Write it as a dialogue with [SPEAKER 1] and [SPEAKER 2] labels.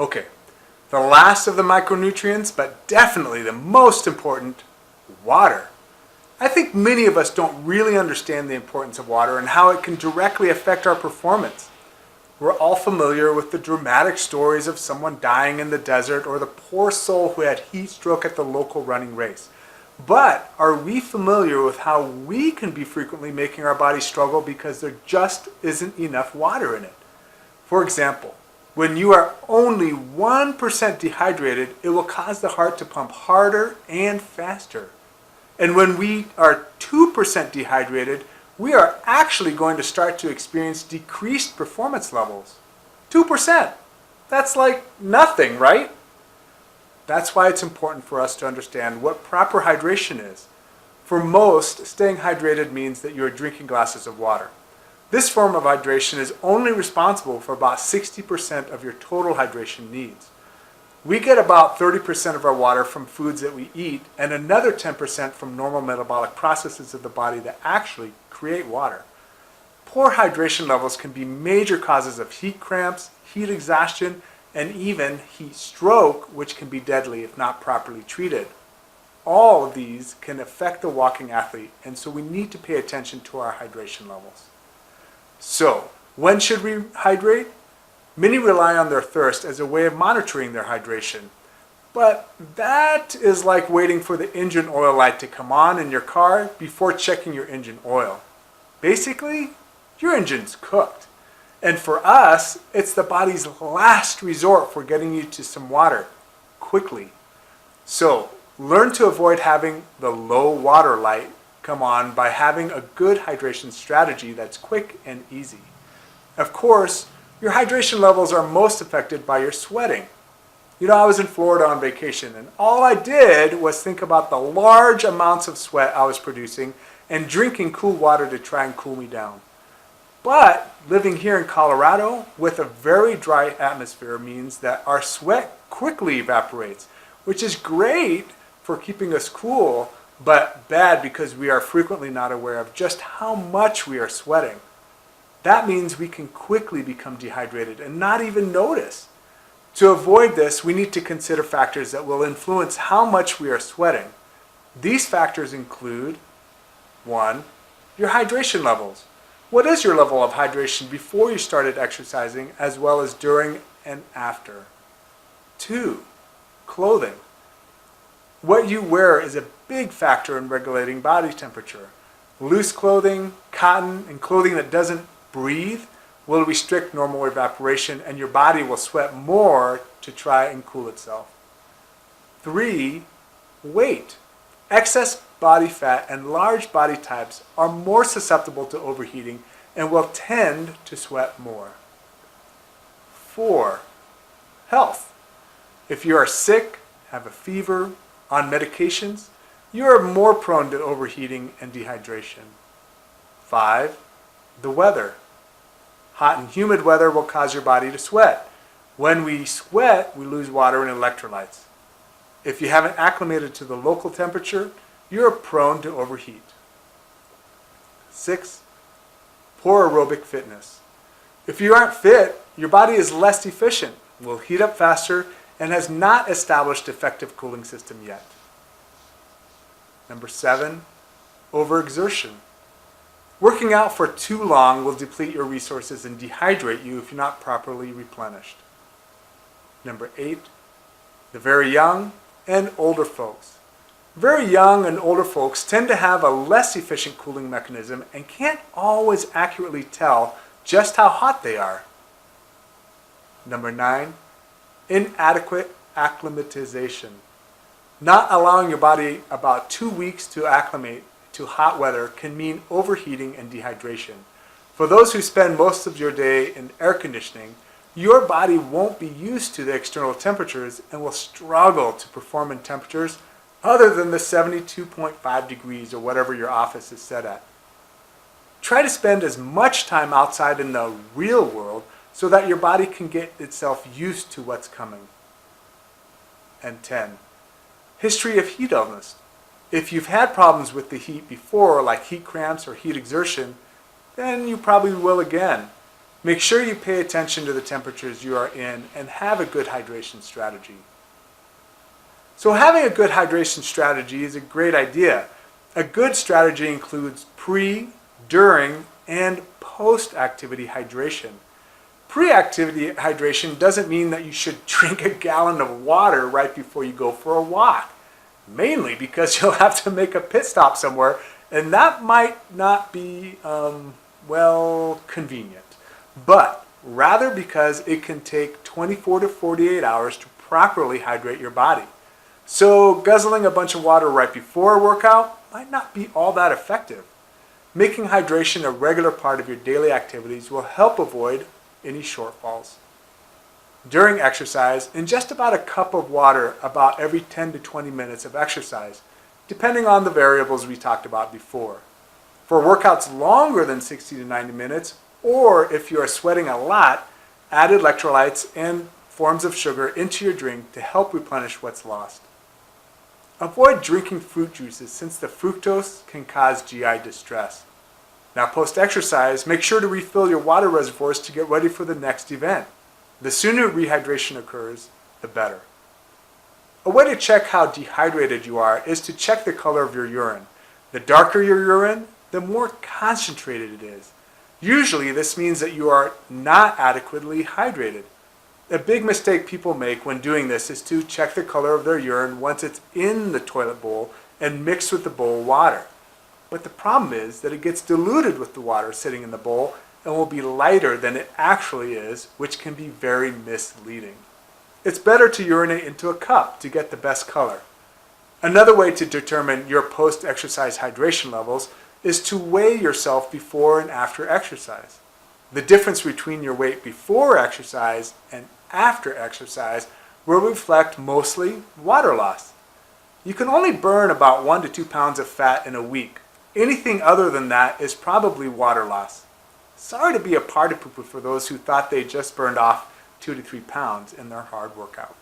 [SPEAKER 1] Okay, the last of the micronutrients, but definitely the most important, water. I think many of us don't really understand the importance of water and how it can directly affect our performance. We're all familiar with the dramatic stories of someone dying in the desert or the poor soul who had heat stroke at the local running race. But are we familiar with how we can be frequently making our body struggle because there just isn't enough water in it? For example, when you are only 1% dehydrated, it will cause the heart to pump harder and faster. And when we are 2% dehydrated, we are actually going to start to experience decreased performance levels. 2%. That's like nothing, right? That's why it's important for us to understand what proper hydration is. For most, staying hydrated means that you are drinking glasses of water. This form of hydration is only responsible for about 60% of your total hydration needs. We get about 30% of our water from foods that we eat and another 10% from normal metabolic processes of the body that actually create water. Poor hydration levels can be major causes of heat cramps, heat exhaustion, and even heat stroke, which can be deadly if not properly treated. All of these can affect the walking athlete, and so we need to pay attention to our hydration levels. So, when should we hydrate? Many rely on their thirst as a way of monitoring their hydration. But that is like waiting for the engine oil light to come on in your car before checking your engine oil. Basically, your engine's cooked. And for us, it's the body's last resort for getting you to some water quickly. So, learn to avoid having the low water light come on by having a good hydration strategy that's quick and easy. Of course, your hydration levels are most affected by your sweating. You know, I was in Florida on vacation and all I did was think about the large amounts of sweat I was producing and drinking cool water to try and cool me down. But living here in Colorado with a very dry atmosphere means that our sweat quickly evaporates, which is great for keeping us cool, but bad because we are frequently not aware of just how much we are sweating. That means we can quickly become dehydrated and not even notice. To avoid this, we need to consider factors that will influence how much we are sweating. These factors include 1. Your hydration levels. What is your level of hydration before you started exercising as well as during and after? 2. Clothing. What you wear is a big factor in regulating body temperature. Loose clothing, cotton, and clothing that doesn't breathe will restrict normal evaporation and your body will sweat more to try and cool itself. 3. Weight. Excess body fat and large body types are more susceptible to overheating and will tend to sweat more. 4. Health. If you are sick, have a fever, on medications, you are more prone to overheating and dehydration. 5. The weather. Hot and humid weather will cause your body to sweat. When we sweat, we lose water and electrolytes. If you haven't acclimated to the local temperature, you are prone to overheat. 6. Poor aerobic fitness. If you aren't fit, your body is less efficient, will heat up faster, and has not established effective cooling system yet. Number 7, overexertion. Working out for too long will deplete your resources and dehydrate you if you're not properly replenished. Number 8, the very young and older folks. Very young and older folks tend to have a less efficient cooling mechanism and can't always accurately tell just how hot they are. Number 9, inadequate acclimatization. Not allowing your body about 2 weeks to acclimate to hot weather can mean overheating and dehydration. For those who spend most of your day in air conditioning, your body won't be used to the external temperatures and will struggle to perform in temperatures other than the 72.5 degrees or whatever your office is set at. Try to spend as much time outside in the real world so that your body can get itself used to what's coming. And 10. History of heat illness. If you've had problems with the heat before, like heat cramps or heat exertion, then you probably will again. Make sure you pay attention to the temperatures you are in and have a good hydration strategy. So having a good hydration strategy is a great idea. A good strategy includes pre, during, and post-activity hydration. Pre-activity hydration doesn't mean that you should drink a gallon of water right before you go for a walk, mainly because you'll have to make a pit stop somewhere, and that might not be, convenient. But rather because it can take 24 to 48 hours to properly hydrate your body. So guzzling a bunch of water right before a workout might not be all that effective. Making hydration a regular part of your daily activities will help avoid any shortfalls. During exercise, ingest about a cup of water about every 10 to 20 minutes of exercise, depending on the variables we talked about before. For workouts longer than 60 to 90 minutes, or if you are sweating a lot, add electrolytes and forms of sugar into your drink to help replenish what's lost. Avoid drinking fruit juices since the fructose can cause GI distress. Now post-exercise, make sure to refill your water reservoirs to get ready for the next event. The sooner rehydration occurs, the better. A way to check how dehydrated you are is to check the color of your urine. The darker your urine, the more concentrated it is. Usually this means that you are not adequately hydrated. A big mistake people make when doing this is to check the color of their urine once it's in the toilet bowl and mixed with the bowl water. But the problem is that it gets diluted with the water sitting in the bowl and will be lighter than it actually is, which can be very misleading. It's better to urinate into a cup to get the best color. Another way to determine your post-exercise hydration levels is to weigh yourself before and after exercise. The difference between your weight before exercise and after exercise will reflect mostly water loss. You can only burn about 1 to 2 pounds of fat in a week. Anything other than that is probably water loss. Sorry to be a party pooper for those who thought they just burned off 2 to 3 pounds in their hard workout.